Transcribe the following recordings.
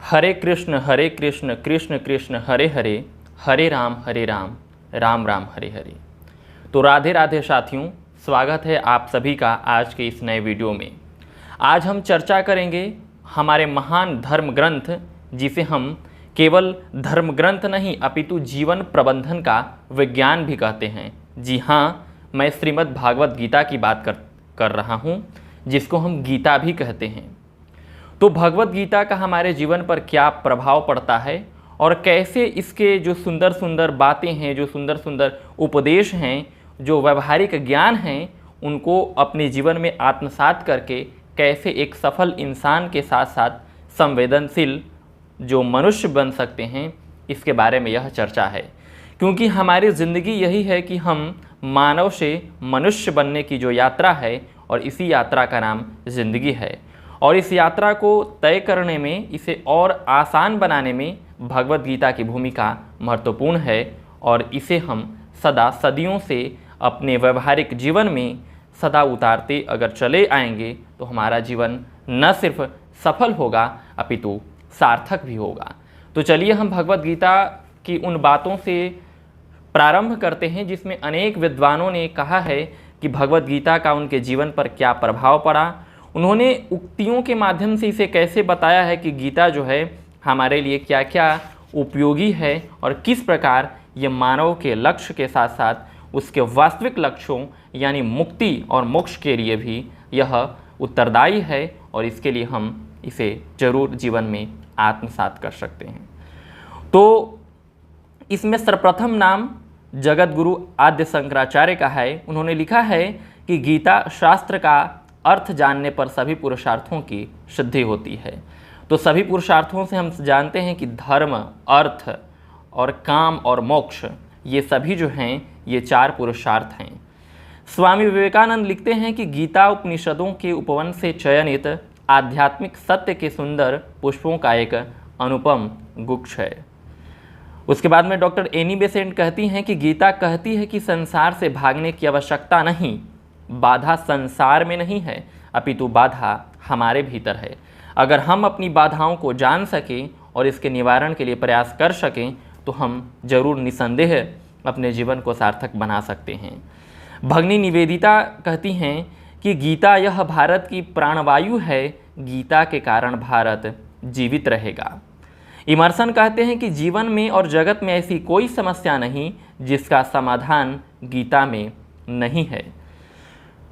हरे कृष्ण कृष्ण कृष्ण हरे हरे, हरे राम राम राम हरे हरे। तो राधे राधे साथियों, स्वागत है आप सभी का आज के इस नए वीडियो में। आज हम चर्चा करेंगे हमारे महान धर्म ग्रंथ, जिसे हम केवल धर्म ग्रंथ नहीं अपितु जीवन प्रबंधन का विज्ञान भी कहते हैं। जी हाँ, मैं श्रीमद् भागवत गीता की बात कर रहा हूँ, जिसको हम गीता भी कहते हैं। तो भगवत गीता का हमारे जीवन पर क्या प्रभाव पड़ता है और कैसे इसके जो सुंदर सुंदर बातें हैं, जो सुंदर सुंदर उपदेश हैं, जो व्यवहारिक ज्ञान हैं, उनको अपने जीवन में आत्मसात करके कैसे एक सफल इंसान के साथ साथ संवेदनशील जो मनुष्य बन सकते हैं, इसके बारे में यह चर्चा है। क्योंकि हमारी ज़िंदगी यही है कि हम मानव से मनुष्य बनने की जो यात्रा है, और इसी यात्रा का नाम ज़िंदगी है। और इस यात्रा को तय करने में, इसे और आसान बनाने में भगवत गीता की भूमिका महत्वपूर्ण है। और इसे हम सदा सदियों से अपने व्यवहारिक जीवन में सदा उतारते अगर चले आएंगे तो हमारा जीवन न सिर्फ सफल होगा अपितु सार्थक भी होगा। तो चलिए हम भगवत गीता की उन बातों से प्रारंभ करते हैं जिसमें अनेक विद्वानों ने कहा है कि भगवत गीता का उनके जीवन पर क्या प्रभाव पड़ा। उन्होंने उक्तियों के माध्यम से इसे कैसे बताया है कि गीता जो है हमारे लिए क्या क्या उपयोगी है और किस प्रकार ये मानव के लक्ष्य के साथ साथ उसके वास्तविक लक्ष्यों यानी मुक्ति और मोक्ष के लिए भी यह उत्तरदायी है, और इसके लिए हम इसे जरूर जीवन में आत्मसात कर सकते हैं। तो इसमें सर्वप्रथम नाम जगत गुरु आद्य शंकराचार्य का है। उन्होंने लिखा है कि गीता शास्त्र का अर्थ जानने पर सभी पुरुषार्थों की सिद्धि होती है। तो सभी पुरुषार्थों से हम जानते हैं कि धर्म, अर्थ और काम और मोक्ष, ये सभी जो हैं ये चार पुरुषार्थ हैं। स्वामी विवेकानंद लिखते हैं कि गीता उपनिषदों के उपवन से चयनित आध्यात्मिक सत्य के सुंदर पुष्पों का एक अनुपम गुच्छ है। उसके बाद में डॉक्टर एनी बेसेंट कहती हैं कि गीता कहती है कि संसार से भागने की आवश्यकता नहीं, बाधा संसार में नहीं है अपितु बाधा हमारे भीतर है। अगर हम अपनी बाधाओं को जान सकें और इसके निवारण के लिए प्रयास कर सकें तो हम जरूर निसंदेह अपने जीवन को सार्थक बना सकते हैं। भगनी निवेदिता कहती हैं कि गीता यह भारत की प्राणवायु है, गीता के कारण भारत जीवित रहेगा। इमर्सन कहते हैं कि जीवन में और जगत में ऐसी कोई समस्या नहीं जिसका समाधान गीता में नहीं है।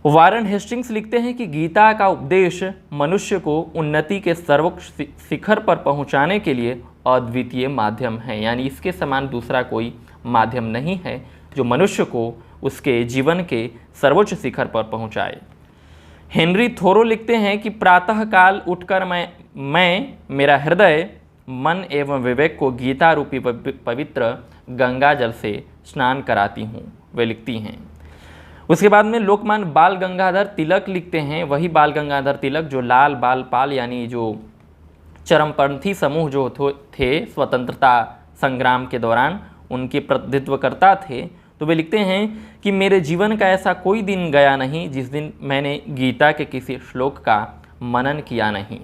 वारन हेस्टिंग्स लिखते हैं कि गीता का उपदेश मनुष्य को उन्नति के सर्वोच्च शिखर पर पहुंचाने के लिए अद्वितीय माध्यम है, यानी इसके समान दूसरा कोई माध्यम नहीं है जो मनुष्य को उसके जीवन के सर्वोच्च शिखर पर पहुंचाए। हेनरी थोरो लिखते हैं कि प्रातः काल उठकर मैं मेरा हृदय, मन एवं विवेक को गीता रूपी पवित्र गंगा जल से स्नान कराती हूँ, वे लिखती हैं। उसके बाद में लोकमान्य बाल गंगाधर तिलक लिखते हैं, वही बाल गंगाधर तिलक जो लाल बाल पाल यानी जो चरमपंथी समूह जो थे स्वतंत्रता संग्राम के दौरान उनके प्रतिनिधित्वकर्ता थे। तो वे लिखते हैं कि मेरे जीवन का ऐसा कोई दिन गया नहीं जिस दिन मैंने गीता के किसी श्लोक का मनन किया नहीं।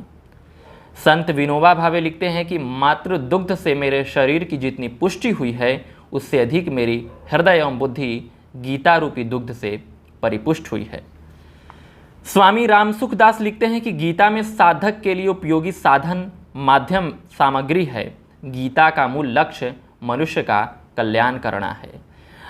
संत विनोबा भावे लिखते हैं कि मातृ दुग्ध से मेरे शरीर की जितनी पुष्टि हुई है उससे अधिक मेरी हृदय एवं बुद्धि गीता रूपी दुग्ध से परिपुष्ट हुई है। स्वामी राम सुखदास लिखते हैं कि गीता में साधक के लिए उपयोगी साधन माध्यम सामग्री है। गीता का मूल लक्ष्य मनुष्य का कल्याण करना है।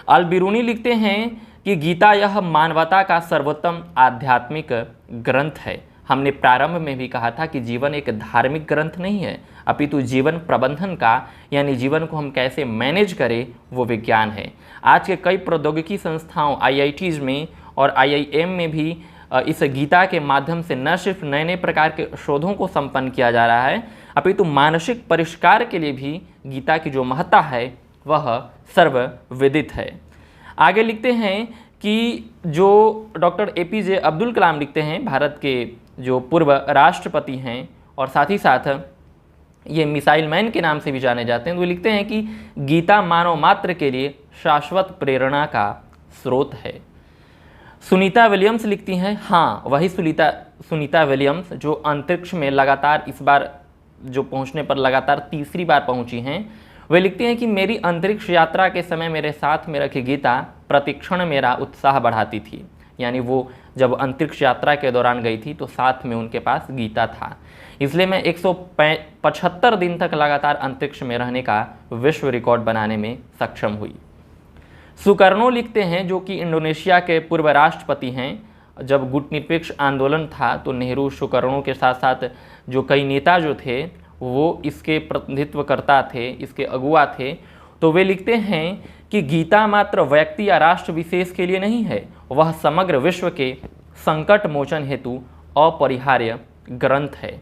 अल बिरूनी लिखते हैं कि गीता यह मानवता का सर्वोत्तम आध्यात्मिक ग्रंथ है। हमने प्रारंभ में भी कहा था कि जीवन एक धार्मिक ग्रंथ नहीं है अपितु जीवन प्रबंधन का, यानी जीवन को हम कैसे मैनेज करें वो विज्ञान है। आज के कई प्रौद्योगिकी संस्थाओं IITs में और IIM में भी इस गीता के माध्यम से न सिर्फ नए नए प्रकार के शोधों को संपन्न किया जा रहा है अपितु मानसिक परिष्कार के लिए भी गीता की जो महत्ता है वह सर्वविदित है। आगे लिखते हैं कि जो डॉक्टर APJ अब्दुल कलाम लिखते हैं, भारत के जो पूर्व राष्ट्रपति हैं और साथ ही साथ ये मिसाइल मैन के नाम से भी जाने जाते हैं, तो वो लिखते हैं कि गीता मानव मात्र के लिए शाश्वत प्रेरणा का स्रोत है। सुनीता विलियम्स लिखती हैं, हाँ वही सुनीता विलियम्स जो अंतरिक्ष में लगातार इस बार जो पहुंचने पर लगातार तीसरी बार पहुंची हैं, वे लिखते हैं कि मेरी अंतरिक्ष यात्रा के समय मेरे साथ में रखी गीता प्रतिक्षण मेरा उत्साह बढ़ाती थी। यानी वो जब अंतरिक्ष यात्रा के दौरान गई थी तो साथ में उनके पास गीता था, इसलिए मैं 175 दिन तक लगातार अंतरिक्ष में रहने का विश्व रिकॉर्ड बनाने में सक्षम हुई। सुकर्णो लिखते हैं, जो कि इंडोनेशिया के पूर्व राष्ट्रपति हैं। जब गुटनिरपेक्ष आंदोलन था तो नेहरू, सुकर्णो के साथ साथ जो कई नेता जो थे वो इसके प्रतिनिधित्वकर्ता थे, इसके अगुआ थे। तो वे लिखते हैं कि गीता मात्र व्यक्ति या राष्ट्र विशेष के लिए नहीं है, वह समग्र विश्व के संकट मोचन हेतु अपरिहार्य ग्रंथ है।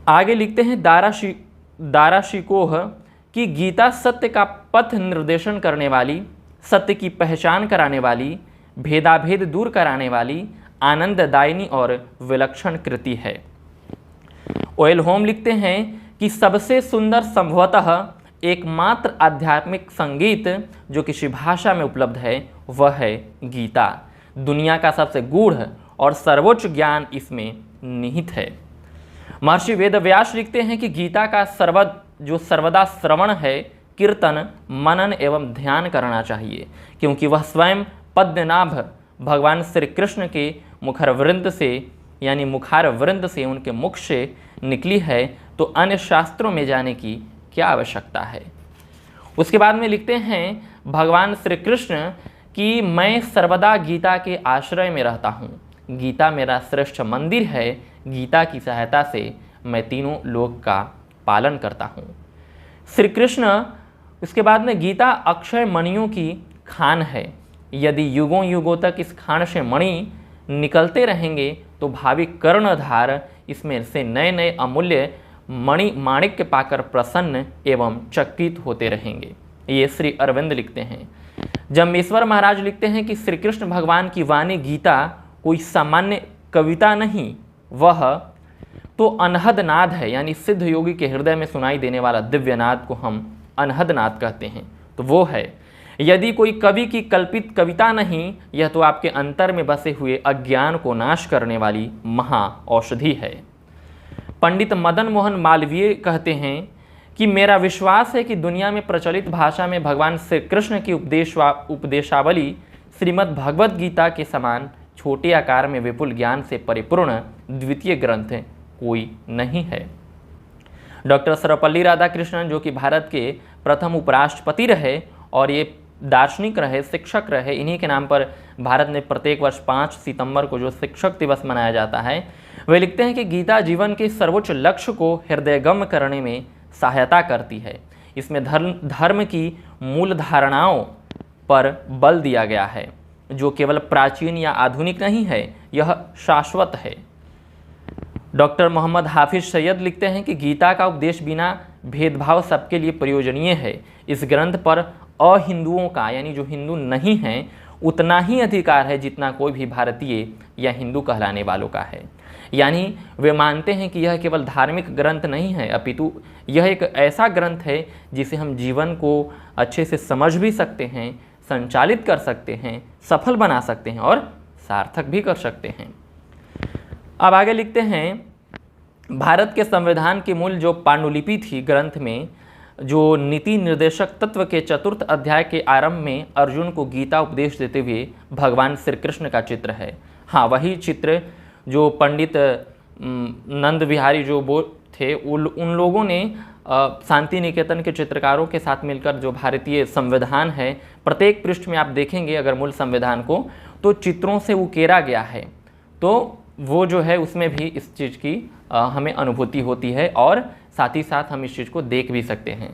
आगे लिखते हैं दारा शिकोह कि गीता सत्य का पथ निर्देशन करने वाली, सत्य की पहचान कराने वाली, भेदाभेद दूर कराने वाली, आनंददायिनी और विलक्षण कृति है। ओएल होम लिखते हैं कि सबसे सुंदर संभवतः एकमात्र आध्यात्मिक संगीत जो किसी भाषा में उपलब्ध है वह है गीता। दुनिया का सबसे गूढ़ और सर्वोच्च ज्ञान इसमें निहित है। महर्षि वेदव्यास लिखते हैं कि गीता का सर्वदा श्रवण है, कीर्तन, मनन एवं ध्यान करना चाहिए, क्योंकि वह स्वयं पद्मनाभ भगवान श्री कृष्ण के मुखारवृंद से यानी मुखारवृंद से उनके मुख से निकली है, तो अन्य शास्त्रों में जाने की क्या आवश्यकता है। उसके बाद में लिखते हैं भगवान श्री कृष्ण कि मैं सर्वदा गीता के आश्रय में रहता हूँ, गीता मेरा श्रेष्ठ मंदिर है, गीता की सहायता से मैं तीनों लोक का पालन करता हूँ। श्री कृष्ण उसके बाद में गीता अक्षय मणियों की खान है, यदि युगों युगों तक इस खान से मणि निकलते रहेंगे तो भावी कर्णधार इसमें से नए नए अमूल्य माणिक्य पाकर प्रसन्न एवं चकित होते रहेंगे। ये श्री अरविंद लिखते हैं। जम्बेश्वर महाराज लिखते हैं कि श्री कृष्ण भगवान की वाणी गीता कोई सामान्य कविता नहीं, वह तो अनहद नाद है, यानी सिद्ध योगी के हृदय में सुनाई देने वाला दिव्य नाद को हम अनहद नाद कहते हैं। तो वो है, यदि कोई कवि की कल्पित कविता नहीं, यह तो आपके अंतर में बसे हुए अज्ञान को नाश करने वाली महा औषधि है। पंडित मदन मोहन मालवीय कहते हैं कि मेरा विश्वास है कि दुनिया में प्रचलित भाषा में भगवान श्री कृष्ण की उपदेशावली श्रीमद् भगवद गीता के समान छोटे आकार में विपुल ज्ञान से परिपूर्ण द्वितीय ग्रंथ कोई नहीं है। डॉक्टर सर्वपल्ली राधाकृष्णन, जो कि भारत के प्रथम उपराष्ट्रपति रहे और ये दार्शनिक रहे, शिक्षक रहे, इन्हीं के नाम पर भारत में प्रत्येक वर्ष 5 सितंबर को जो शिक्षक दिवस मनाया जाता है, वे लिखते हैं कि गीता जीवन के सर्वोच्च लक्ष्य को हृदयगम करने में सहायता करती है। इसमें धर्म की मूल धारणाओं पर बल दिया गया है, जो केवल प्राचीन या आधुनिक नहीं है, यह शाश्वत है। डॉक्टर मोहम्मद हाफिज सैयद लिखते हैं कि गीता का उपदेश बिना भेदभाव सबके लिए प्रयोजनीय है। इस ग्रंथ पर अहिंदुओं का, यानी जो हिंदू नहीं हैं, उतना ही अधिकार है जितना कोई भी भारतीय या हिंदू कहलाने वालों का है। यानी वे मानते हैं कि यह केवल धार्मिक ग्रंथ नहीं है, अपितु यह एक ऐसा ग्रंथ है जिसे हम जीवन को अच्छे से समझ भी सकते हैं, संचालित कर सकते हैं, सफल बना सकते हैं और सार्थक भी कर सकते हैं। अब आगे लिखते हैं, भारत के संविधान की मूल जो पांडुलिपि थी, ग्रंथ में जो नीति निर्देशक तत्व के 4th अध्याय के आरंभ में अर्जुन को गीता उपदेश देते हुए भगवान श्री कृष्ण का चित्र है। हाँ, वही चित्र जो पंडित नंद बिहारी जो वो थे, उन लोगों ने शांति निकेतन के चित्रकारों के साथ मिलकर जो भारतीय संविधान है, प्रत्येक पृष्ठ में आप देखेंगे अगर मूल संविधान को, तो चित्रों से उकेरा गया है। तो वो जो है उसमें भी इस चीज़ की हमें अनुभूति होती है और साथ ही साथ हम इस चीज़ को देख भी सकते हैं।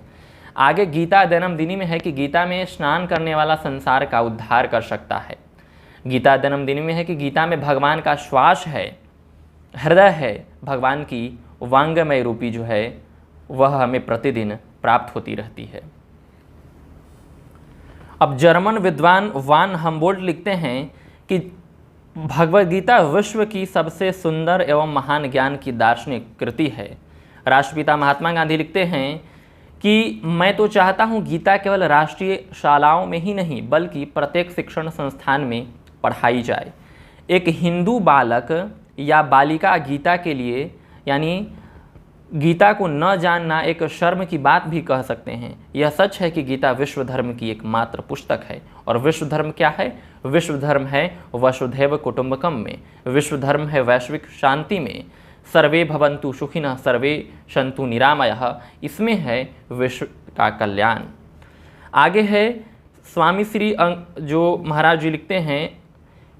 आगे गीता जन्मदिनी में है कि गीता में स्नान करने वाला संसार का उद्धार कर सकता है। गीता जन्मदिनी में है कि गीता में भगवान का श्वास है, हृदय है, भगवान की वांगमय रूपी जो है वह हमें प्रतिदिन प्राप्त होती रहती है। अब जर्मन विद्वान वान हम्बोल्ट लिखते हैं कि भगवद गीता विश्व की सबसे सुंदर एवं महान ज्ञान की दार्शनिक कृति है। राष्ट्रपिता महात्मा गांधी लिखते हैं कि मैं तो चाहता हूँ गीता केवल राष्ट्रीय शालाओं में ही नहीं बल्कि प्रत्येक शिक्षण संस्थान में पढ़ाई जाए। एक हिंदू बालक या बालिका गीता के लिए यानी गीता को न जानना एक शर्म की बात भी कह सकते हैं। यह सच है कि गीता विश्व धर्म की एकमात्र पुस्तक है। और विश्व धर्म क्या है? विश्व धर्म है वसुधैव कुटुंबकम में, विश्व धर्म है वैश्विक शांति में, सर्वे भवन्तु सुखिनः सर्वे सन्तु निरामयः, इसमें है विश्व का कल्याण। आगे है स्वामी श्री जो महाराज जी लिखते हैं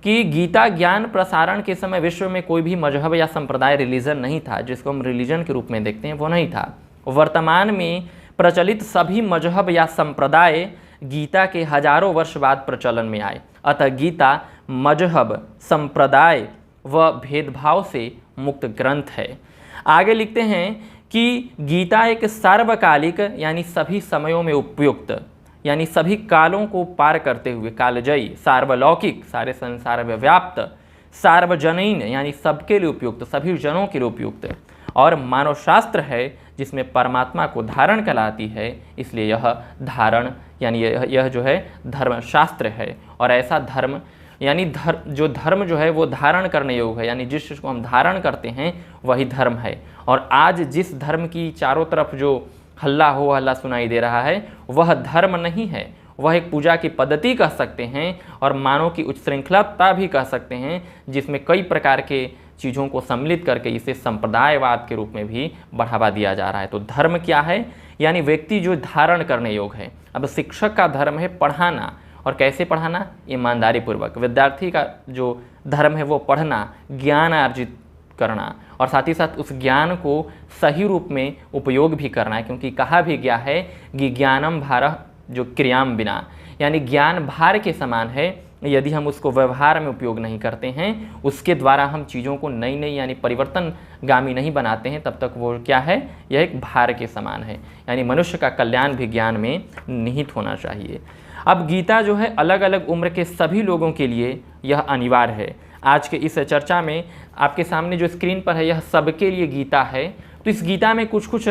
कि गीता ज्ञान प्रसारण के समय विश्व में कोई भी मजहब या संप्रदाय, रिलीजन नहीं था, जिसको हम रिलीजन के रूप में देखते हैं, वो नहीं था। वर्तमान में प्रचलित सभी मजहब या संप्रदाय गीता के हजारों वर्ष बाद प्रचलन में आए। अतः गीता मजहब, संप्रदाय व भेदभाव से मुक्त ग्रंथ है। आगे लिखते हैं कि गीता एक सार्वकालिक यानी सभी समयों में उपयुक्त, यानी सभी कालों को पार करते हुए कालजयी, सार्वलौकिक सारे संसार में व्याप्त, सार्वजनीन यानी सबके लिए उपयुक्त, सभी जनों के लिए उपयुक्त, और मानव शास्त्र है जिसमें परमात्मा को धारण कराती है, इसलिए यह धारण यानी यह जो है धर्मशास्त्र है। और ऐसा धर्म यानी जो धर्म जो है वो धारण करने योग्य है, यानी जिस चीज़ को हम धारण करते हैं वही धर्म है। और आज जिस धर्म की चारों तरफ जो हल्ला हो हल्ला सुनाई दे रहा है वह धर्म नहीं है, वह एक पूजा की पद्धति कह सकते हैं और मानव की उच्छृंखलता भी कह सकते हैं, जिसमें कई प्रकार के चीज़ों को सम्मिलित करके इसे संप्रदायवाद के रूप में भी बढ़ावा दिया जा रहा है। तो धर्म क्या है? यानी व्यक्ति जो धारण करने योग्य है। अब शिक्षक का धर्म है पढ़ाना, और कैसे पढ़ाना? ईमानदारी पूर्वक। विद्यार्थी का जो धर्म है वो पढ़ना, ज्ञान अर्जित करना, और साथ ही साथ उस ज्ञान को सही रूप में उपयोग भी करना है, क्योंकि कहा भी गया है कि ज्ञानम भारः जो क्रियाम बिना, यानी ज्ञान भार के समान है, यदि हम उसको व्यवहार में उपयोग नहीं करते हैं, उसके द्वारा हम चीज़ों को नई नई यानी परिवर्तनगामी नहीं बनाते हैं, तब तक वो क्या है? यह एक भार के समान है। यानी मनुष्य का कल्याण भी ज्ञान में निहित होना चाहिए। अब गीता जो है अलग अलग उम्र के सभी लोगों के लिए यह अनिवार्य है। आज के इस चर्चा में आपके सामने जो स्क्रीन पर है यह सबके लिए गीता है। तो इस गीता में कुछ कुछ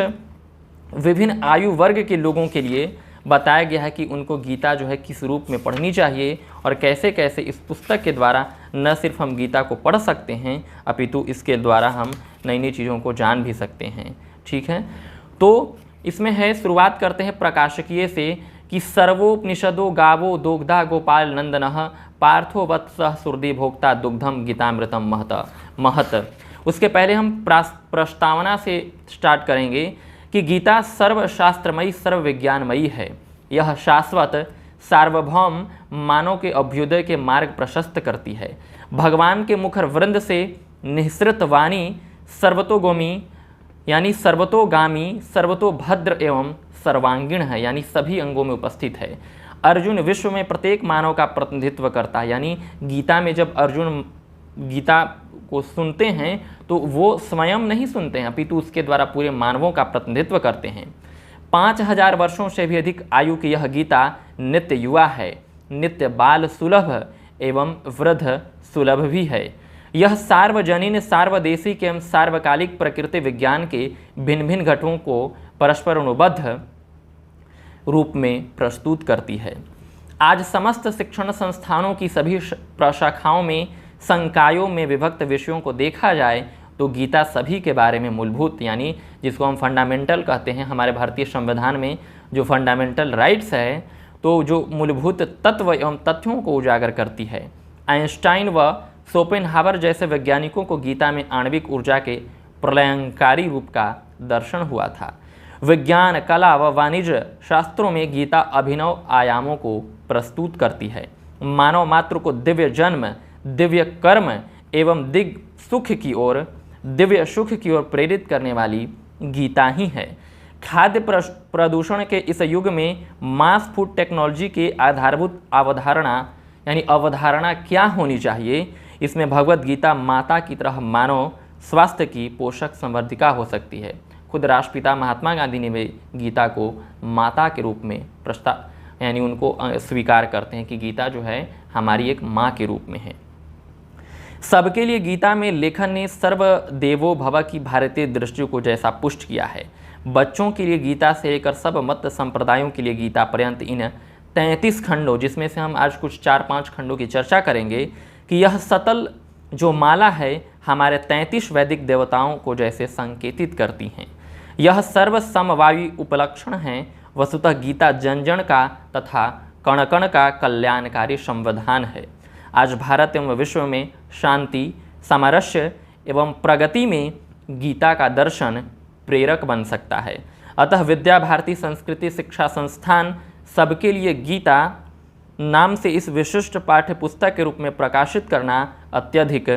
विभिन्न आयु वर्ग के लोगों के लिए बताया गया है कि उनको गीता जो है किस रूप में पढ़नी चाहिए, और कैसे कैसे इस पुस्तक के द्वारा न सिर्फ हम गीता को पढ़ सकते हैं अपितु इसके द्वारा हम नई नई चीज़ों को जान भी सकते हैं। ठीक है, तो इसमें है, शुरुआत करते हैं प्रकाशकीय से कि सर्वोपनिषदो गावो दोग्धा गोपाल नंदनः पार्थो वत्सः सुरदि भोक्ता दुग्धम गीतामृतम महत। उसके पहले हम प्रस्तावना से स्टार्ट करेंगे कि गीता सर्वशास्त्रमयी सर्वविज्ञानमयी है। यह शाश्वत सार्वभौम मानव के अभ्युदय के मार्ग प्रशस्त करती है। भगवान के मुखर वृंद से निःसृत वाणी सर्वतोगामी यानी सर्वतोगामी, सर्वतोभद्र एवं सर्वांगीण है, यानी सभी अंगों में उपस्थित है। अर्जुन विश्व में प्रत्येक मानव का प्रतिनिधित्व करता है, यानी गीता में जब अर्जुन गीता को सुनते हैं तो वो स्वयं नहीं सुनते हैं अपितु उसके द्वारा पूरे मानवों का प्रतिनिधित्व करते हैं। 5000 वर्षों से भी अधिक आयु की यह गीता नित्य युवा है, नित्य बाल सुलभ एवं वृद्ध सुलभ भी है। यह सार्वजनीन, सार्वदेशिक एवं सार्वकालिक प्रकृति विज्ञान के भिन्न भिन्न घटकों को परस्पर अनुबद्ध रूप में प्रस्तुत करती है। आज समस्त शिक्षण संस्थानों की सभी प्रशाखाओं में संकायों में विभक्त विषयों को देखा जाए तो गीता सभी के बारे में मूलभूत, यानी जिसको हम फंडामेंटल कहते हैं, हमारे भारतीय संविधान में जो फंडामेंटल राइट्स है, तो जो मूलभूत तत्व एवं तथ्यों को उजागर करती है। आइंस्टाइन व शोपेनहावर जैसे वैज्ञानिकों को गीता में आणविक ऊर्जा के प्रलयंकारी रूप का दर्शन हुआ था। विज्ञान, कला व वाणिज्य शास्त्रों में गीता अभिनव आयामों को प्रस्तुत करती है। मानव मात्र को दिव्य जन्म, दिव्य कर्म एवं दिव्य सुख की ओर प्रेरित करने वाली गीता ही है। खाद्य प्रदूषण के इस युग में मास फूड टेक्नोलॉजी के आधारभूत अवधारणा क्या होनी चाहिए, इसमें भगवत गीता माता की तरह मानव स्वास्थ्य की पोषक संवर्धिका हो सकती है। खुद राष्ट्रपिता महात्मा गांधी ने भी गीता को माता के रूप में यानी उनको स्वीकार करते हैं कि गीता जो है हमारी एक माँ के रूप में है। सबके लिए गीता में लेखन ने सर्वदेवो भव की भारतीय दृष्टि को जैसा पुष्ट किया है। बच्चों के लिए गीता से लेकर सब मत संप्रदायों के लिए गीता पर्यंत इन 33 खंडों, जिसमें से हम आज कुछ 4-5 खंडों की चर्चा करेंगे, कि यह सतल जो माला है हमारे 33 वैदिक देवताओं को जैसे संकेतित करती हैं। यह सर्वसमवायी उपलक्षण है। वस्तुतः गीता जन जन का तथा कण कण का कल्याणकारी संविधान है। आज भारत एवं विश्व में शांति, सामरस्य एवं प्रगति में गीता का दर्शन प्रेरक बन सकता है। अतः विद्या भारती संस्कृति शिक्षा संस्थान सबके लिए गीता नाम से इस विशिष्ट पाठ्य पुस्तक के रूप में प्रकाशित करना अत्यधिक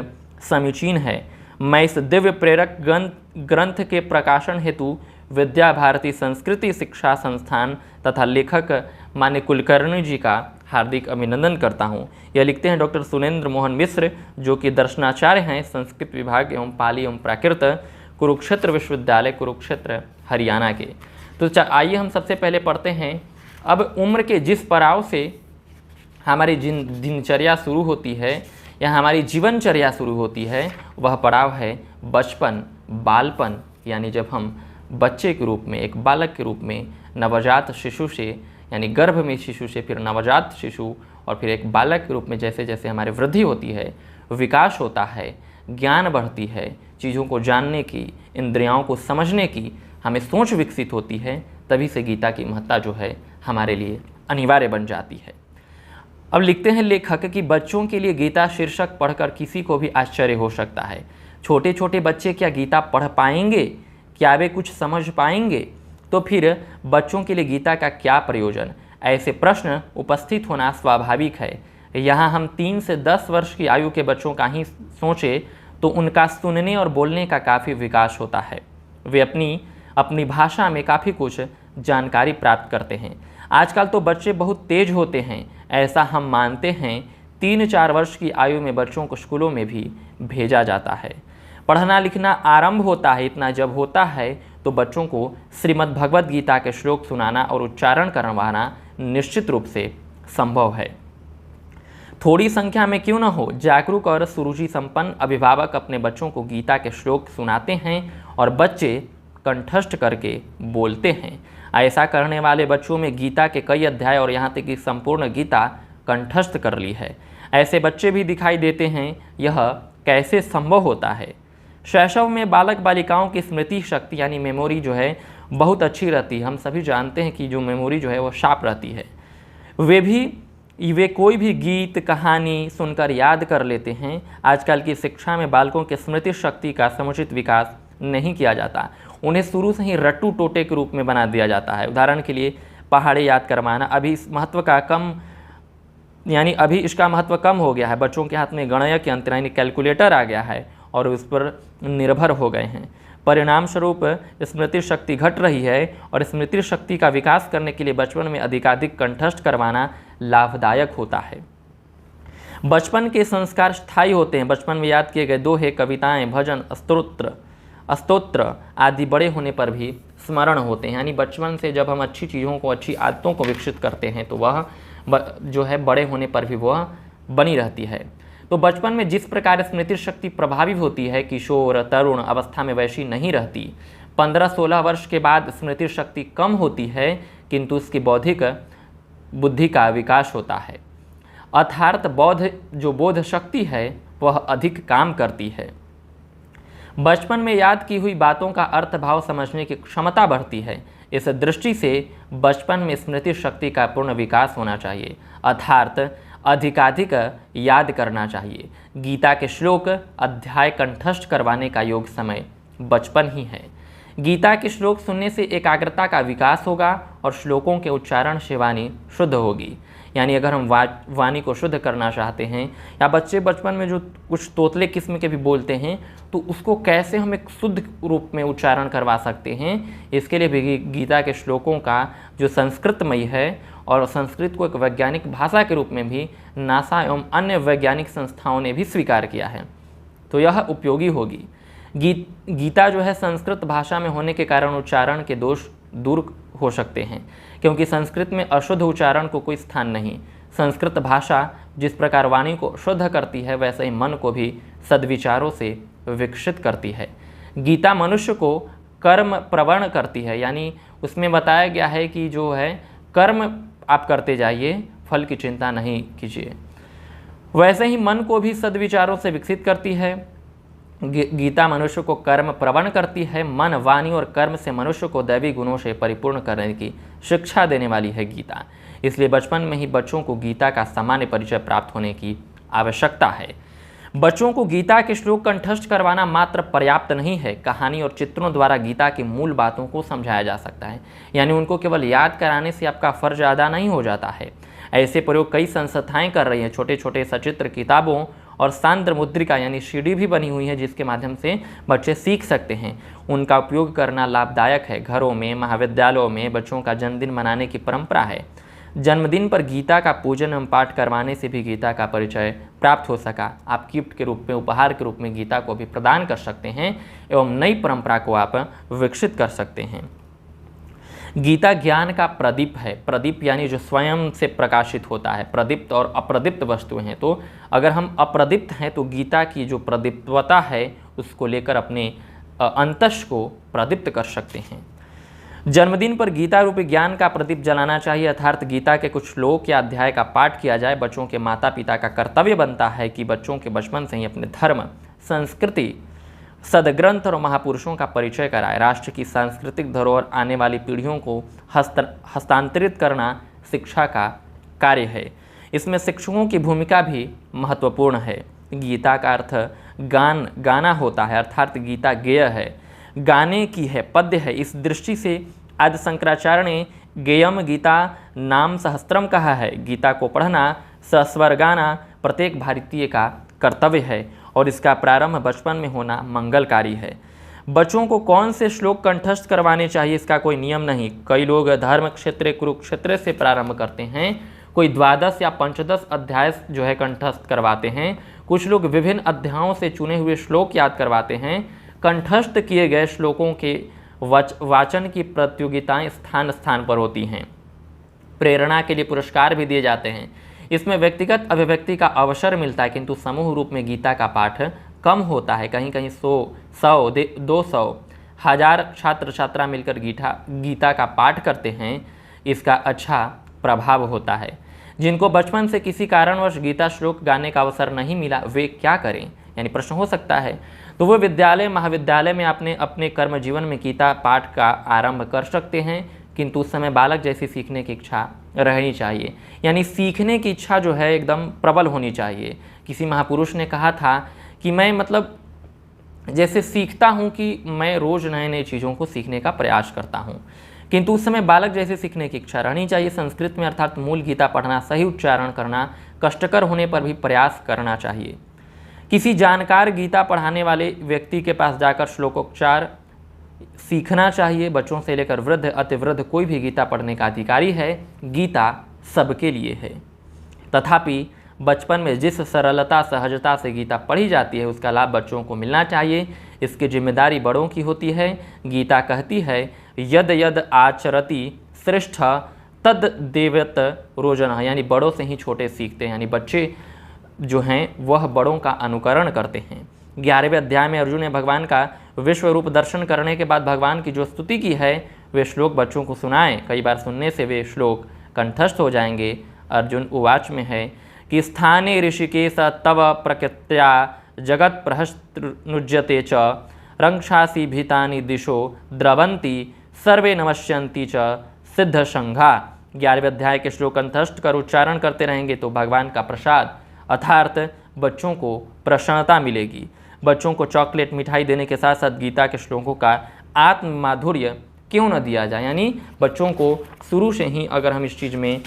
समीचीन है। मैं इस दिव्य प्रेरक ग्रंथ के प्रकाशन हेतु विद्या भारती संस्कृति शिक्षा संस्थान तथा लेखक मान्य कुलकर्णी जी का हार्दिक अभिनंदन करता हूं। यह लिखते हैं डॉक्टर सुरेंद्र मोहन मिश्र, जो कि दर्शनाचार्य हैं संस्कृत विभाग एवं पाली एवं प्राकृत, कुरुक्षेत्र विश्वविद्यालय कुरुक्षेत्र हरियाणा के। तो आइए हम सबसे पहले पढ़ते हैं। अब उम्र के जिस पड़ाव से हमारी दिनचर्या शुरू होती है या हमारी जीवनचर्या शुरू होती है, वह पड़ाव है बचपन, बालपन, यानी जब हम बच्चे के रूप में, एक बालक के रूप में नवजात शिशु से, यानी गर्भ में शिशु से फिर नवजात शिशु और फिर एक बालक के रूप में जैसे जैसे हमारी वृद्धि होती है, विकास होता है, ज्ञान बढ़ती है, चीज़ों को जानने की, इंद्रियों को समझने की हमें सोच विकसित होती है, तभी से गीता की महत्ता जो है हमारे लिए अनिवार्य बन जाती है। अब लिखते हैं लेखक कि बच्चों के लिए गीता शीर्षक पढ़कर किसी को भी आश्चर्य हो सकता है। छोटे छोटे बच्चे क्या गीता पढ़ पाएंगे? क्या वे कुछ समझ पाएंगे? तो फिर बच्चों के लिए गीता का क्या प्रयोजन? ऐसे प्रश्न उपस्थित होना स्वाभाविक है। यहाँ हम 3 से 10 वर्ष की आयु के बच्चों का ही सोचें तो उनका सुनने और बोलने का काफ़ी विकास होता है। वे अपनी भाषा में काफ़ी कुछ जानकारी प्राप्त करते हैं। आजकल तो बच्चे बहुत तेज होते हैं, ऐसा हम मानते हैं। 3-4 वर्ष की आयु में बच्चों को स्कूलों में भी भेजा जाता है। पढ़ना लिखना आरंभ होता है। इतना जब होता है तो बच्चों को श्रीमद् भगवद गीता के श्लोक सुनाना और उच्चारण करवाना निश्चित रूप से संभव है। थोड़ी संख्या में क्यों न हो, जागरूक और सुरुचि संपन्न अभिभावक अपने बच्चों को गीता के श्लोक सुनाते हैं और बच्चे कंठस्थ करके बोलते हैं। ऐसा करने वाले बच्चों में गीता के कई अध्याय और यहाँ तक कि संपूर्ण गीता कंठस्थ कर ली है। ऐसे बच्चे भी दिखाई देते हैं। यह कैसे संभव होता है? शैशव में बालक बालिकाओं की स्मृति शक्ति यानी मेमोरी जो है बहुत अच्छी रहती है। हम सभी जानते हैं कि जो मेमोरी जो है वो शार्प रहती है। वे कोई भी गीत कहानी सुनकर याद कर लेते हैं। आजकल की शिक्षा में बालकों की स्मृति शक्ति का समुचित विकास नहीं किया जाता। उन्हें शुरू से ही रट्टू टोटे के रूप में बना दिया जाता है। उदाहरण के लिए पहाड़े याद करवाना अभी इसका महत्व कम हो गया है। बच्चों के हाथ में गणक यंत्र यानी कैलकुलेटर आ गया है और उस पर निर्भर हो गए हैं। परिणाम स्वरूप स्मृति शक्ति घट रही है और स्मृति शक्ति का विकास करने के लिए बचपन में अधिकाधिक कंठस्थ करवाना लाभदायक होता है। बचपन के संस्कार स्थायी होते हैं। बचपन में याद किए गए दोहे, कविताएं, भजन, स्तोत्र आदि बड़े होने पर भी स्मरण होते हैं। यानी बचपन से जब हम अच्छी चीज़ों को, अच्छी आदतों को विकसित करते हैं तो वह जो है बड़े होने पर भी वह बनी रहती है। तो बचपन में जिस प्रकार स्मृति शक्ति प्रभावी होती है, किशोर तरुण अवस्था में वैसी नहीं रहती। 15-16 वर्ष के बाद स्मृति शक्ति कम होती है, किंतु उसकी बौद्धिक बुद्धि का विकास होता है। अर्थात बोध शक्ति है वह अधिक काम करती है। बचपन में याद की हुई बातों का अर्थ भाव समझने की क्षमता बढ़ती है। इस दृष्टि से बचपन में स्मृति शक्ति का पूर्ण विकास होना चाहिए, अर्थात अधिकाधिक याद करना चाहिए। गीता के श्लोक अध्याय कंठस्थ करवाने का योग समय बचपन ही है। गीता के श्लोक सुनने से एकाग्रता का विकास होगा और श्लोकों के उच्चारण से वाणी शुद्ध होगी। यानी अगर हम वाणी को शुद्ध करना चाहते हैं या बच्चे बचपन में जो कुछ तोतले किस्म के भी बोलते हैं तो उसको कैसे हम एक शुद्ध रूप में उच्चारण करवा सकते हैं, इसके लिए भी गीता के श्लोकों का जो संस्कृतमयी है और संस्कृत को एक वैज्ञानिक भाषा के रूप में भी नासा एवं अन्य वैज्ञानिक संस्थाओं ने भी स्वीकार किया है, तो यह उपयोगी होगी। गीता जो है संस्कृत भाषा में होने के कारण उच्चारण के दोष दूर हो सकते हैं, क्योंकि संस्कृत में अशुद्ध उच्चारण को कोई स्थान नहीं। संस्कृत भाषा जिस प्रकार वाणी को शुद्ध करती है, वैसे ही मन को भी सद्विचारों से विकसित करती है। गीता मनुष्य को कर्म प्रवण करती है, यानी उसमें बताया गया है कि जो है कर्म आप करते जाइए, फल की चिंता नहीं कीजिए। वैसे ही मन को भी सद्विचारों से विकसित करती है। गीता मनुष्य को कर्म प्रवण करती है। मन, वाणी और कर्म से मनुष्य को दैवी गुणों से परिपूर्ण करने की शिक्षा देने वाली है गीता। इसलिए बचपन में ही बच्चों को गीता का सामान्य परिचय प्राप्त होने की आवश्यकता है। बच्चों को गीता के श्लोक कंठस्थ करवाना मात्र पर्याप्त नहीं है, कहानी और चित्रों द्वारा गीता की मूल बातों को समझाया जा सकता है। यानी उनको केवल याद कराने से आपका फर्ज अदा नहीं हो जाता है। ऐसे प्रयोग कई संस्थाएं कर रही हैं। छोटे छोटे सचित्र किताबों और सांद्र मुद्रिका यानी सीडी भी बनी हुई है, जिसके माध्यम से बच्चे सीख सकते हैं। उनका उपयोग करना लाभदायक है। घरों में, महाविद्यालयों में बच्चों का जन्मदिन मनाने की परंपरा है। जन्मदिन पर गीता का पूजन एवं पाठ करवाने से भी गीता का परिचय प्राप्त हो सका। आप गिफ्ट के रूप में, उपहार के रूप में गीता को भी प्रदान कर सकते हैं एवं नई परंपरा को आप विकसित कर सकते हैं। गीता ज्ञान का प्रदीप है। प्रदीप यानी जो स्वयं से प्रकाशित होता है। प्रदीप्त और अप्रदीप्त वस्तुएं हैं, तो अगर हम अप्रदीप्त हैं तो गीता की जो प्रदीप्तता है उसको लेकर अपने अंतस को प्रदीप्त कर सकते हैं। जन्मदिन पर गीता रूपी ज्ञान का प्रदीप जलाना चाहिए, अर्थात गीता के कुछ श्लोक या अध्याय का पाठ किया जाए। बच्चों के माता पिता का कर्तव्य बनता है कि बच्चों के बचपन से ही अपने धर्म, संस्कृति, सदग्रंथ और महापुरुषों का परिचय कराए। राष्ट्र की सांस्कृतिक धरोहर आने वाली पीढ़ियों को हस्तांतरित करना शिक्षा का कार्य है। इसमें शिक्षकों की भूमिका भी महत्वपूर्ण है। गीता का अर्थ गाना होता है, अर्थात गीता गेय है, गाने की है, पद्य है। इस दृष्टि से आदि शंकराचार्य ने गेयम गीता नाम सहस्त्रम कहा है। गीता को पढ़ना, सस्वर गाना प्रत्येक भारतीय का कर्तव्य है और इसका प्रारंभ बचपन में होना मंगलकारी है। बच्चों को कौन से श्लोक कंठस्थ करवाने चाहिए, इसका कोई नियम नहीं। कई लोग धर्म क्षेत्र कुरुक्षेत्र से प्रारंभ करते हैं, कोई 12 या 15 अध्याय जो है कंठस्थ करवाते हैं। कुछ लोग विभिन्न अध्यायों से चुने हुए श्लोक याद करवाते हैं। कंठस्थ किए गए श्लोकों के वाचन की प्रतियोगिताएं स्थान स्थान पर होती हैं। प्रेरणा के लिए पुरस्कार भी दिए जाते हैं। इसमें व्यक्तिगत अभिव्यक्ति का अवसर मिलता है, किंतु समूह रूप में गीता का पाठ कम होता है। कहीं कहीं 100, 200, 1000 छात्र छात्रा मिलकर गीता का पाठ करते हैं। इसका अच्छा प्रभाव होता है। जिनको बचपन से किसी कारणवश गीता श्लोक गाने का अवसर नहीं मिला, वे क्या करें, यानी प्रश्न हो सकता है। तो वो विद्यालय, महाविद्यालय में अपने कर्म जीवन में गीता पाठ का आरंभ कर सकते हैं, किंतु उस समय बालक जैसी सीखने की इच्छा रहनी चाहिए। यानी सीखने की इच्छा जो है एकदम प्रबल होनी चाहिए। किसी महापुरुष ने कहा था कि मैं जैसे सीखता हूँ कि मैं रोज़ नए नए चीज़ों को सीखने का प्रयास करता हूँ, किंतु उस समय बालक जैसे सीखने की इच्छा रहनी चाहिए। संस्कृत में अर्थात मूल गीता पढ़ना, सही उच्चारण करना, कष्टकर होने पर भी प्रयास करना चाहिए। किसी जानकार गीता पढ़ाने वाले व्यक्ति के पास जाकर श्लोकोच्चार सीखना चाहिए। बच्चों से लेकर वृद्ध, अतिवृद्ध कोई भी गीता पढ़ने का अधिकारी है। गीता सबके लिए है। तथापि बचपन में जिस सरलता, सहजता से गीता पढ़ी जाती है, उसका लाभ बच्चों को मिलना चाहिए। इसकी जिम्मेदारी बड़ों की होती है। गीता कहती है, यद यद आचरति श्रेष्ठ तद देवत रोजन, यानी बड़ों से ही छोटे सीखते हैं। यानी बच्चे जो हैं वह बड़ों का अनुकरण करते हैं। 11वें अध्याय में अर्जुन ने भगवान का विश्व रूप दर्शन करने के बाद भगवान की जो स्तुति की है, वे श्लोक बच्चों को सुनाएं। कई बार सुनने से वे श्लोक कंठस्थ हो जाएंगे। अर्जुन उवाच में है कि स्थाने ऋषिकेश तव प्रकृत्या जगत प्रहस्नुज्यते च रंक्षासी भीतानि दिशो द्रवंती सर्वे नमस्यन्ति च सिद्ध संघा। 11वें अध्याय के श्लोक कंठस्थ कर उच्चारण करते रहेंगे तो भगवान का प्रसाद अर्थात बच्चों को प्रसन्नता मिलेगी। बच्चों को चॉकलेट, मिठाई देने के साथ साथ गीता के श्लोकों का आत्म माधुर्य क्यों न दिया जाए। यानी बच्चों को शुरू से ही अगर हम इस चीज़ में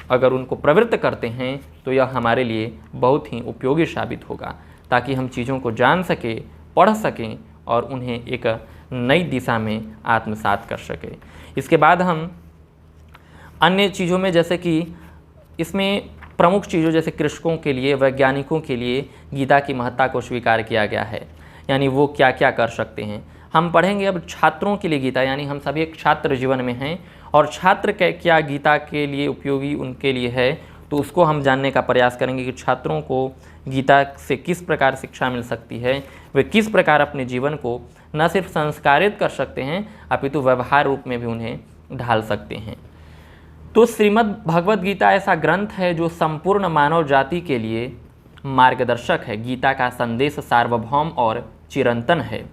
अगर उनको प्रवृत्त करते हैं तो यह हमारे लिए बहुत ही उपयोगी साबित होगा, ताकि हम चीज़ों को जान सकें, पढ़ सकें और उन्हें एक नई दिशा में आत्मसात कर सकें। इसके बाद हम अन्य चीज़ों में, जैसे कि इसमें प्रमुख चीज़ों जैसे कृषकों के लिए, वैज्ञानिकों के लिए गीता की महत्ता को स्वीकार किया गया है। यानी वो क्या क्या कर सकते हैं हम पढ़ेंगे। अब छात्रों के लिए गीता, यानी हम सभी एक छात्र जीवन में हैं और छात्र क्या गीता के लिए उपयोगी उनके लिए है, तो उसको हम जानने का प्रयास करेंगे कि छात्रों को गीता से किस प्रकार शिक्षा मिल सकती है, वे किस प्रकार अपने जीवन को न सिर्फ संस्कारित कर सकते हैं अपितु व्यवहार रूप में भी उन्हें ढाल सकते हैं। तो श्रीमद् भगवद गीता ऐसा ग्रंथ है जो संपूर्ण मानव जाति के लिए मार्गदर्शक है। गीता का संदेश सार्वभौम और चिरंतन है।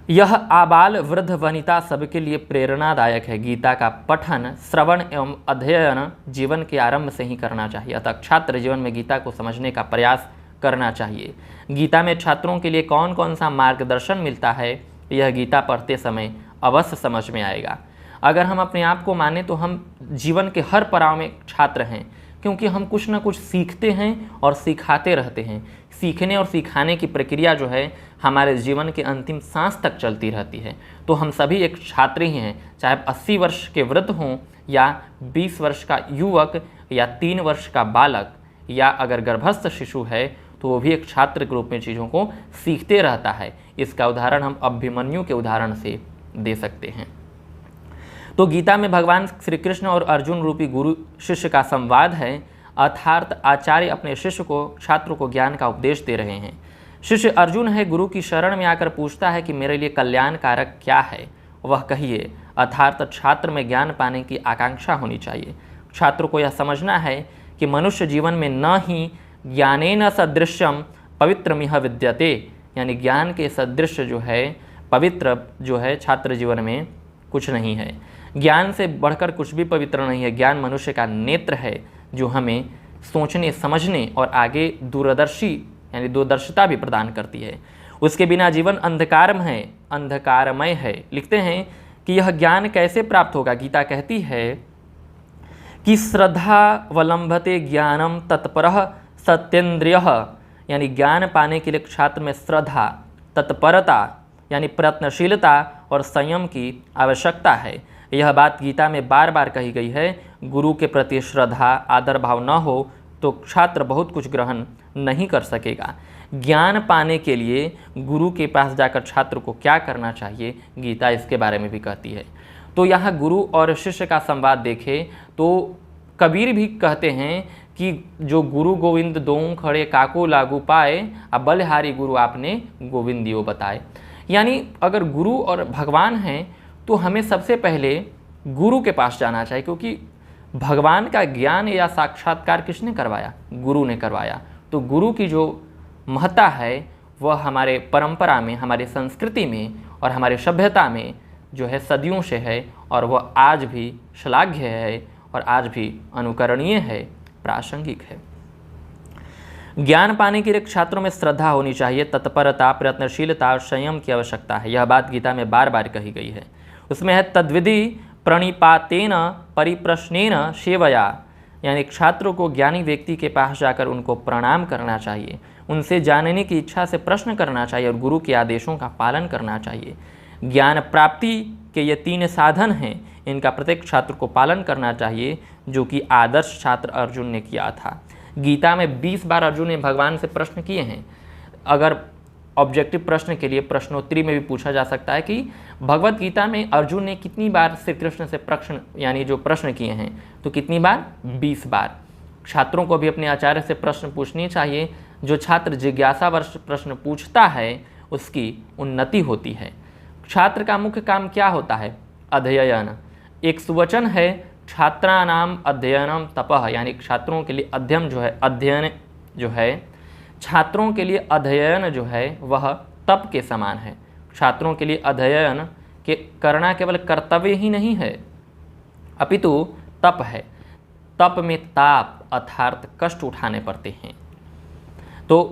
यह आबाल वृद्ध वनिता सबके लिए प्रेरणादायक है। गीता का पठन, श्रवण एवं अध्ययन जीवन के आरंभ से ही करना चाहिए। अतः छात्र जीवन में गीता को समझने का प्रयास करना चाहिए। गीता में छात्रों के लिए कौन कौन सा मार्गदर्शन मिलता है, यह गीता पढ़ते समय अवश्य समझ में आएगा। अगर हम अपने आप को माने तो हम जीवन के हर पड़ाव में छात्र हैं, क्योंकि हम कुछ ना कुछ सीखते हैं और सिखाते रहते हैं। सीखने और सिखाने की प्रक्रिया जो है हमारे जीवन के अंतिम सांस तक चलती रहती है। तो हम सभी एक छात्र ही हैं, चाहे 80 वर्ष के वृद्ध हों या 20 वर्ष का युवक या 3 वर्ष का बालक या अगर गर्भस्थ शिशु है तो वो भी एक छात्र के रूप में चीज़ों को सीखते रहता है। इसका उदाहरण हम अभिमन्यु के उदाहरण से दे सकते हैं। तो गीता में भगवान श्री कृष्ण और अर्जुन रूपी गुरु शिष्य का संवाद है, अर्थात आचार्य अपने शिष्य को, छात्र को ज्ञान का उपदेश दे रहे हैं। शिष्य अर्जुन है, गुरु की शरण में आकर पूछता है कि मेरे लिए कल्याणकारक क्या है, वह कहिए। अर्थात छात्र में ज्ञान पाने की आकांक्षा होनी चाहिए। छात्र को यह समझना है कि मनुष्य जीवन में न ही ज्ञानेन सदृश्यम पवित्रमिह विद्यते, यानी ज्ञान के सदृश जो है, पवित्र जो है छात्र जीवन में कुछ नहीं है। ज्ञान से बढ़कर कुछ भी पवित्र नहीं है। ज्ञान मनुष्य का नेत्र है जो हमें सोचने, समझने और आगे दूरदर्शी यानी दूरदर्शिता भी प्रदान करती है। उसके बिना जीवन अंधकारमय है। लिखते हैं कि यह ज्ञान कैसे प्राप्त होगा। गीता कहती है कि श्रद्धावलंबते ज्ञानम तत्परः सत्येंद्रियः, यानी ज्ञान पाने के लिए छात्र में श्रद्धा, तत्परता यानी प्रयत्नशीलता और संयम की आवश्यकता है। यह बात गीता में बार बार कही गई है। गुरु के प्रति श्रद्धा, आदर भाव न हो तो छात्र बहुत कुछ ग्रहण नहीं कर सकेगा। ज्ञान पाने के लिए गुरु के पास जाकर छात्र को क्या करना चाहिए, गीता इसके बारे में भी कहती है। तो यहाँ गुरु और शिष्य का संवाद देखें तो कबीर भी कहते हैं कि जो गुरु गोविंद दोऊ खड़े काको लागू पाए, अब बलिहारी गुरु आपने गोविंदियो बताए। यानी अगर गुरु और भगवान हैं तो हमें सबसे पहले गुरु के पास जाना चाहिए, क्योंकि भगवान का ज्ञान या साक्षात्कार किसने करवाया, गुरु ने करवाया। तो गुरु की जो महत्ता है वह हमारे परंपरा में, हमारी संस्कृति में और हमारी सभ्यता में जो है सदियों से है, और वह आज भी श्लाघ्य है और आज भी अनुकरणीय है, प्रासंगिक है। ज्ञान पाने के लिए छात्रों में श्रद्धा होनी चाहिए, तत्परता, प्रयत्नशीलता और संयम की आवश्यकता है। यह बात गीता में बार बार कही गई है। उसमें है तद्विधि प्रणिपातेन परिप्रश्नेन सेवया, यानी छात्रों को ज्ञानी व्यक्ति के पास जाकर उनको प्रणाम करना चाहिए, उनसे जानने की इच्छा से प्रश्न करना चाहिए और गुरु के आदेशों का पालन करना चाहिए। ज्ञान प्राप्ति के ये 3 साधन हैं, इनका प्रत्येक छात्र को पालन करना चाहिए, जो कि आदर्श छात्र अर्जुन ने किया था। गीता में 20 बार अर्जुन ने भगवान से प्रश्न किए हैं। अगर ऑब्जेक्टिव प्रश्न के लिए प्रश्नोत्तरी में भी पूछा जा सकता है कि भगवत गीता में अर्जुन ने कितनी बार श्री कृष्ण से प्रश्न यानी जो प्रश्न किए हैं, तो कितनी बार, 20 बार। छात्रों को भी अपने आचार्य से प्रश्न पूछनी चाहिए। जो छात्र जिज्ञासावर्ष प्रश्न पूछता है उसकी उन्नति होती है। छात्र का मुख्य काम क्या होता है, अध्ययन। एक सुवचन है छात्राणाम अध्ययनम तपः, यानी छात्रों के लिए अध्ययन जो है छात्रों के लिए अध्ययन जो है वह तप के समान है। छात्रों के लिए अध्ययन के करना केवल कर्तव्य ही नहीं है, अपितु तप है। तप में ताप अर्थात कष्ट उठाने पड़ते हैं। तो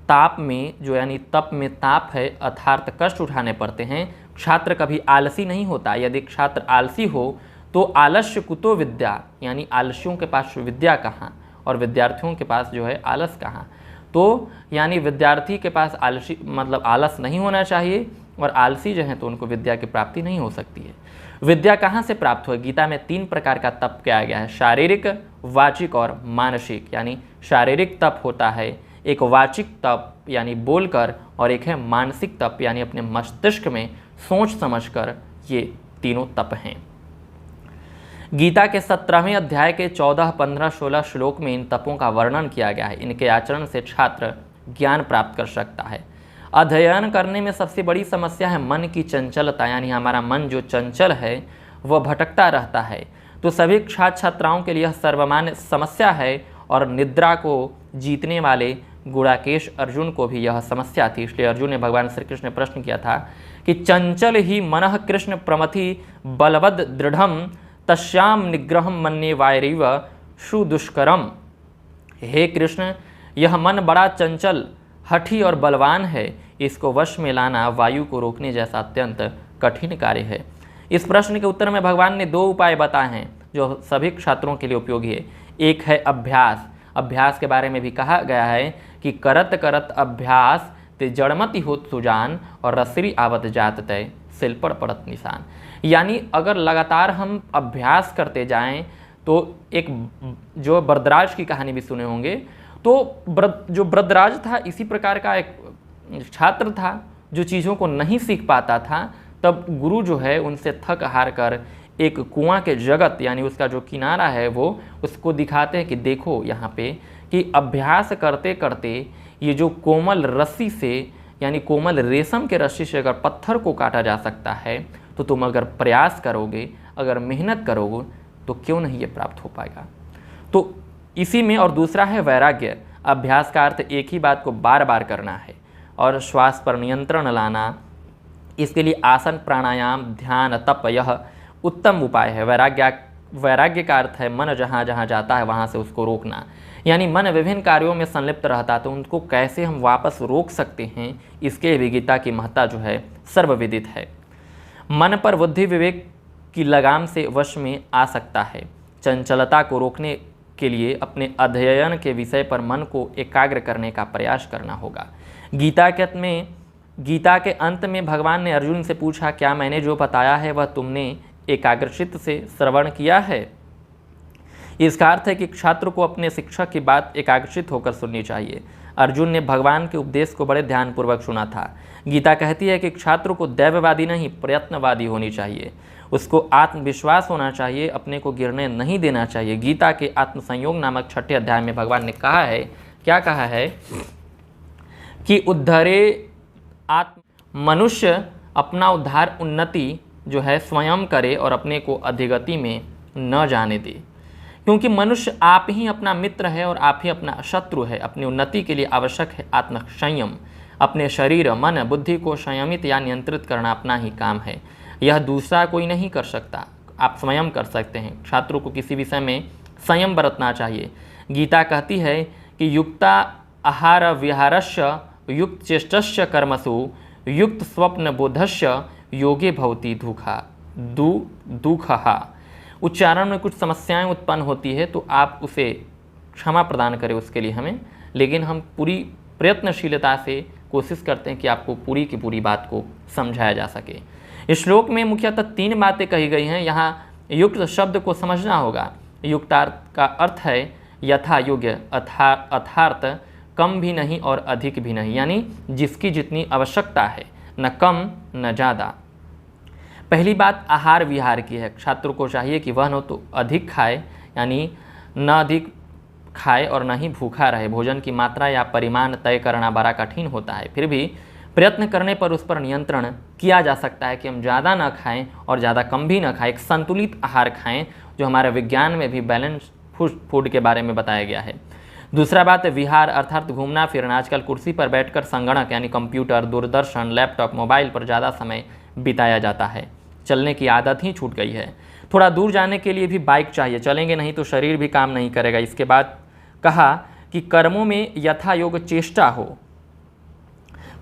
ताप में जो यानी तप में ताप है अर्थात कष्ट उठाने पड़ते हैं। छात्र कभी आलसी नहीं होता। यदि छात्र आलसी हो तो आलस्य कुतो विद्या, यानी आलसियों के पास विद्या कहाँ और विद्यार्थियों के पास जो है आलस कहाँ। तो यानी विद्यार्थी के पास आलस नहीं होना चाहिए, और आलसी जो है तो उनको विद्या की प्राप्ति नहीं हो सकती है। विद्या कहाँ से प्राप्त हो, गीता में 3 प्रकार का तप किया गया है, शारीरिक, वाचिक और मानसिक। यानी शारीरिक तप होता है, एक वाचिक तप यानी बोलकर, और एक है मानसिक तप यानी अपने मस्तिष्क में सोच समझकर। ये तीनों तप हैं। गीता के 17वें अध्याय के 14, 15, 16 श्लोक में इन तपों का वर्णन किया गया है। इनके आचरण से छात्र ज्ञान प्राप्त कर सकता है। अध्ययन करने में सबसे बड़ी समस्या है मन की चंचलता, यानी हमारा मन जो चंचल है वह भटकता रहता है। तो सभी छात्र छात्राओं के लिए यह सर्वमान्य समस्या है, और निद्रा को जीतने वाले गुड़ाकेश अर्जुन को भी यह समस्या थी, इसलिए अर्जुन ने भगवान श्री कृष्ण ने प्रश्न किया था कि चंचल ही मनः कृष्ण प्रमथि बलवद दृढ़म तस्याम निग्रहम मन्ये वायरीव सुदुष्करम। हे कृष्ण, यह मन बड़ा चंचल, हठी और बलवान है, इसको वश में लाना वायु को रोकने जैसा अत्यंत कठिन कार्य है। इस प्रश्न के उत्तर में भगवान ने 2 उपाय बताए हैं जो सभी छात्रों के लिए उपयोगी है। एक है अभ्यास। अभ्यास के बारे में भी कहा गया है कि करत करत अभ्यास ते जड़मति होत सुजान और रसरी आवत जात तय सिल पर पड़त निशान। यानी अगर लगातार हम अभ्यास करते जाएं तो एक जो बरदराज की कहानी भी सुने होंगे, तो जो बरदराज था इसी प्रकार का एक छात्र था जो चीज़ों को नहीं सीख पाता था। तब गुरु जो है उनसे थक हार कर एक कुआं के जगत यानी उसका जो किनारा है वो उसको दिखाते हैं कि देखो यहाँ पे कि अभ्यास करते करते ये जो कोमल रस्सी से यानी कोमल रेशम के रस्सी से अगर पत्थर को काटा जा सकता है तो तुम अगर प्रयास करोगे, अगर मेहनत करोगे तो क्यों नहीं ये प्राप्त हो पाएगा। तो इसी में और दूसरा है वैराग्य। अभ्यास का अर्थ एक ही बात को बार बार करना है और श्वास पर नियंत्रण लाना। इसके लिए आसन, प्राणायाम, ध्यान, तप यह उत्तम उपाय है। वैराग्य का अर्थ है मन जहाँ जहाँ जाता है वहाँ से उसको रोकना। यानी मन विभिन्न कार्यों में संलिप्त रहता तो उनको कैसे हम वापस रोक सकते हैं, इसके भी गीता की महत्ता जो है सर्वविदित है। मन पर बुद्धि विवेक की लगाम से वश में आ सकता है। चंचलता को रोकने के लिए अपने अध्ययन के विषय पर मन को एकाग्र करने का प्रयास करना होगा। गीता के अंत में भगवान ने अर्जुन से पूछा, क्या मैंने जो बताया है वह तुमने एकाग्रचित्त से श्रवण किया है। इसका अर्थ है कि छात्र को अपने शिक्षक की बात एकाग्रचित्त होकर सुननी चाहिए। अर्जुन ने भगवान के उपदेश को बड़े ध्यानपूर्वक सुना था। गीता कहती है कि छात्र को दैववादी नहीं प्रयत्नवादी होनी चाहिए। उसको आत्मविश्वास होना चाहिए, अपने को गिरने नहीं देना चाहिए। गीता के आत्मसंयोग नामक 6ठे अध्याय में भगवान ने कहा है, क्या कहा है कि उद्धरे मनुष्य अपना उद्धार उन्नति जो है स्वयं करे और अपने को अधिगति में न जाने दे, क्योंकि मनुष्य आप ही अपना मित्र है और आप ही अपना शत्रु है। अपनी उन्नति के लिए आवश्यक है आत्मसंयम। अपने शरीर, मन, बुद्धि को संयमित या नियंत्रित करना अपना ही काम है। यह दूसरा कोई नहीं कर सकता, आप स्वयं कर सकते हैं। छात्रों को किसी विषय में संयम बरतना चाहिए। गीता कहती है कि युक्ता आहार विहारस्य युक्त चेष्टस्य कर्मसु युक्त स्वप्न बोधस्य योगे भवति दुखहा। उच्चारण में कुछ समस्याएं उत्पन्न होती है तो आप उसे क्षमा प्रदान करें उसके लिए हमें, लेकिन हम पूरी प्रयत्नशीलता से कोशिश करते हैं कि आपको पूरी की पूरी बात को समझाया जा सके। इस श्लोक में मुख्यतः 3 बातें कही गई हैं। यहाँ युक्त शब्द को समझना होगा। युक्तार्थ का अर्थ है यथा योग्य, अर्थार्थ कम भी नहीं और अधिक भी नहीं, यानी जिसकी जितनी आवश्यकता है, न कम न ज़्यादा। पहली बात आहार विहार की है। छात्र को चाहिए कि वह न तो अधिक खाए, यानी न अधिक खाए और न ही भूखा रहे। भोजन की मात्रा या परिमाण तय करना बड़ा कठिन होता है, फिर भी प्रयत्न करने पर उस पर नियंत्रण किया जा सकता है कि हम ज़्यादा ना खाएं और ज़्यादा कम भी ना खाएं। एक संतुलित आहार खाएं, जो हमारे विज्ञान में भी बैलेंस फूड के बारे में बताया गया है। दूसरा बात है विहार, अर्थात घूमना फिरना। आजकल कुर्सी पर बैठकर संगणक यानी कंप्यूटर, दूरदर्शन, लैपटॉप, मोबाइल पर ज़्यादा समय बिताया जाता है। चलने की आदत ही छूट गई है। थोड़ा दूर जाने के लिए भी बाइक चाहिए, चलेंगे नहीं तो शरीर भी काम नहीं करेगा। इसके बाद कहा कि कर्मों में यथा योग चेष्टा हो।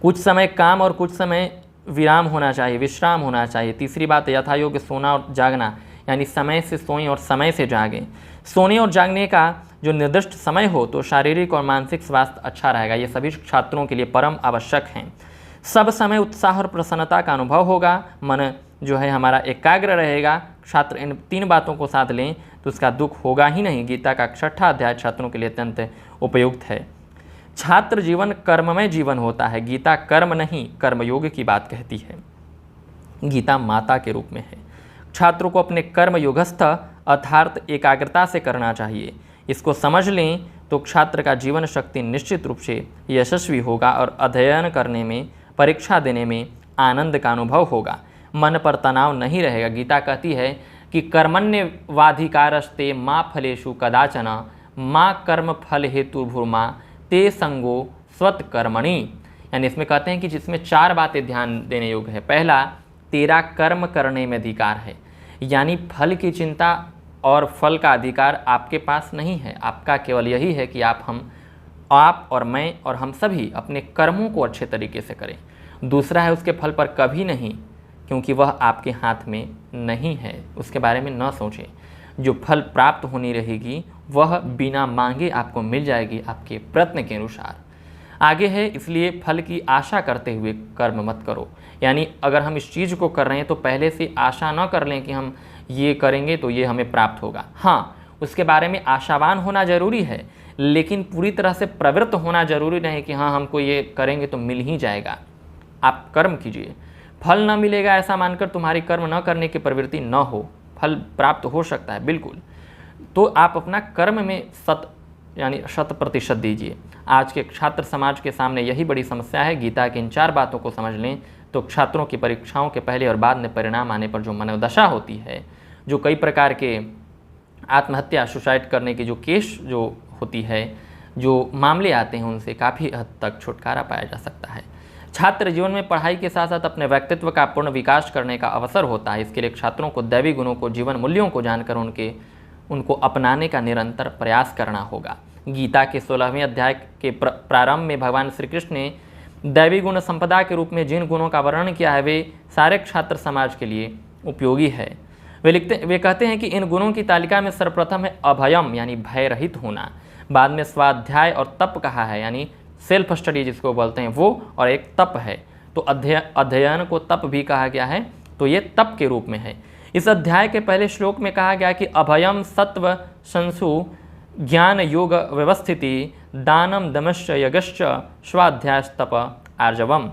कुछ समय काम और कुछ समय विराम होना चाहिए, विश्राम होना चाहिए। तीसरी बात यथा योग सोना और जागना, यानी समय से सोएं और समय से जागें। सोने और जागने का जो निर्दिष्ट समय हो तो शारीरिक और मानसिक स्वास्थ्य अच्छा रहेगा। ये सभी छात्रों के लिए परम आवश्यक हैं। सब समय उत्साह और प्रसन्नता का अनुभव होगा। मन जो है हमारा एकाग्र रहेगा। छात्र इन 3 बातों को साथ लें तो उसका दुख होगा ही नहीं। गीता का 6ठा अध्याय छात्रों के लिए अत्यंत उपयुक्त है। छात्र जीवन कर्ममय जीवन होता है। गीता कर्म नहीं कर्मयोग की बात कहती है। गीता माता के रूप में है। छात्रों को अपने कर्म योगस्थ अर्थात एकाग्रता से करना चाहिए। इसको समझ लें तो छात्र का जीवन शक्ति निश्चित रूप से यशस्वी होगा और अध्ययन करने में, परीक्षा देने में आनंद का अनुभव होगा। मन पर तनाव नहीं रहेगा। गीता कहती है कि कर्मण्यवाधिकारस्ते माँ फलेषु कदाचन माँ कर्म फल हेतु भूर्मा ते संगो स्वत कर्मणि, यानी इसमें कहते हैं कि जिसमें 4 बातें ध्यान देने योग्य है। पहला, तेरा कर्म करने में अधिकार है, यानी फल की चिंता और फल का अधिकार आपके पास नहीं है। आपका केवल यही है कि आप और मैं और हम सभी अपने कर्मों को अच्छे तरीके से करें। दूसरा है, उसके फल पर कभी नहीं, क्योंकि वह आपके हाथ में नहीं है, उसके बारे में न सोचें। जो फल प्राप्त होनी रहेगी वह बिना मांगे आपको मिल जाएगी आपके प्रयत्न के अनुसार। आगे है, इसलिए फल की आशा करते हुए कर्म मत करो, यानी अगर हम इस चीज़ को कर रहे हैं तो पहले से आशा न कर लें कि हम ये करेंगे तो ये हमें प्राप्त होगा। हाँ, उसके बारे में आशावान होना जरूरी है, लेकिन पूरी तरह से प्रवृत्त होना जरूरी नहीं कि हाँ हमको ये करेंगे तो मिल ही जाएगा। आप कर्म कीजिए, फल न मिलेगा ऐसा मानकर तुम्हारी कर्म न करने की प्रवृत्ति न हो। फल प्राप्त हो सकता है बिल्कुल, तो आप अपना कर्म में 100% दीजिए। आज के छात्र समाज के सामने यही बड़ी समस्या है। गीता की इन 4 बातों को समझ लें तो छात्रों की परीक्षाओं के पहले और बाद में परिणाम आने पर जो मनोदशा होती है, जो कई प्रकार के आत्महत्या सुसाइड करने की जो केस जो होती है, जो मामले आते हैं, उनसे काफ़ी हद तक छुटकारा पाया जा सकता है। छात्र जीवन में पढ़ाई के साथ साथ अपने व्यक्तित्व का पूर्ण विकास करने का अवसर होता है। इसके लिए छात्रों को दैवी गुणों को, जीवन मूल्यों को जानकर उनको अपनाने का निरंतर प्रयास करना होगा। गीता के 16वें अध्याय के प्रारंभ में भगवान श्री कृष्ण ने दैवी गुण संपदा के रूप में जिन गुणों का वर्णन किया है वे सारे छात्र समाज के लिए उपयोगी है। वे कहते हैं कि इन गुणों की तालिका में सर्वप्रथम है अभयम, यानी भय रहित होना। बाद में स्वाध्याय और तप कहा है, यानी सेल्फ स्टडी जिसको बोलते हैं वो, और एक तप है। तो अध्ययन को तप भी कहा गया है, तो ये तप के रूप में है। इस अध्याय के पहले श्लोक में कहा गया कि अभयम सत्व संसु ज्ञान योग व्यवस्थिति दानम दमश्च यज्ञश्च स्वाध्यायस्तप आर्जवम,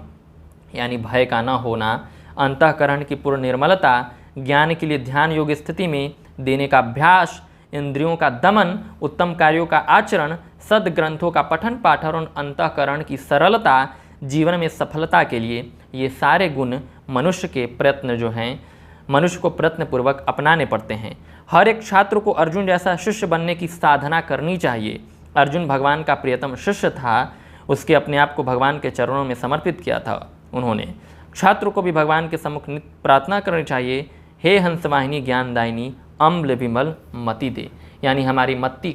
यानी भय का न होना, अंतःकरण की पूर्ण निर्मलता, ज्ञान के लिए ध्यान योग स्थिति में देने का अभ्यास, इंद्रियों का दमन, उत्तम कार्यों का आचरण, सद्ग्रंथों का पठन पाठन और अंतःकरण की सरलता जीवन में सफलता के लिए ये सारे गुण मनुष्य के प्रयत्न जो हैं, मनुष्य को प्रयत्नपूर्वक अपनाने पड़ते हैं। हर एक छात्र को अर्जुन जैसा शिष्य बनने की साधना करनी चाहिए। अर्जुन भगवान का प्रियतम शिष्य था, उसके अपने आप को भगवान के चरणों में समर्पित किया था उन्होंने। छात्र को भी भगवान के सम्मुख नित्य प्रार्थना करनी चाहिए, हे हंसवाहिनी ज्ञानदायिनी अम्ल विमल मति दे, यानी हमारी मति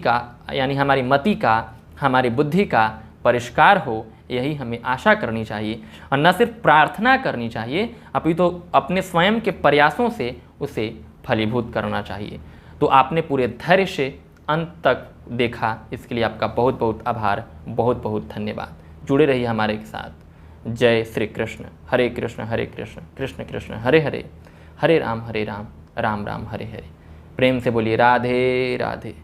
का हमारी बुद्धि का परिष्कार हो, यही हमें आशा करनी चाहिए। और न सिर्फ प्रार्थना करनी चाहिए, अभी तो अपने स्वयं के प्रयासों से उसे फलीभूत करना चाहिए। तो आपने पूरे धैर्य से अंत तक देखा, इसके लिए आपका बहुत बहुत आभार, बहुत बहुत धन्यवाद। जुड़े रहिए हमारे साथ। जय श्री कृष्ण। हरे कृष्ण कृष्ण कृष्ण हरे हरे, हरे राम राम राम हरे हरे। प्रेम से बोलिए राधे राधे।